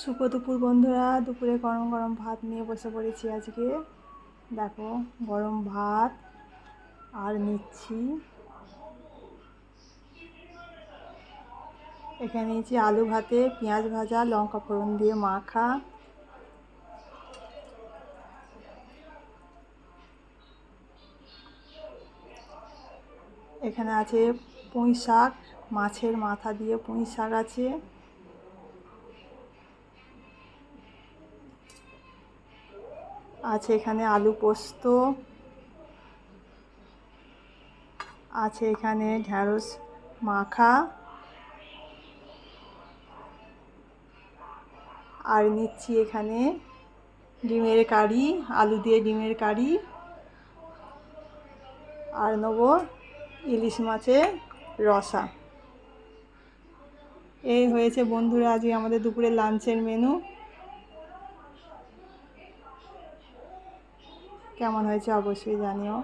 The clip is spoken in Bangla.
শুভ দুপুর বন্ধুরা, দুপুরে গরম গরম ভাত নিয়ে বসে পড়েছি। আজকে দেখো গরম ভাত আর নিচ্ছি, এখানে নিয়েছি আলু ভাতে পেঁয়াজ ভাজা লঙ্কা ফোড়ন দিয়ে মাখা, এখানে আছে পুঁই শাক, মাছের মাথা দিয়ে পুঁই শাক আছে, এখানে আলু পোস্ত আছে, এখানে ঢ্যাঁড়স মাখা, আর নিচ্ছি এখানে ডিমের কারি, আলু দিয়ে ডিমের কারি, আর নেবো ইলিশ মাছের রসা। এই হয়েছে বন্ধুরা আজকে আমাদের দুপুরের লাঞ্চের মেনু। কেমন হয়েছে অবশ্যই জানিও।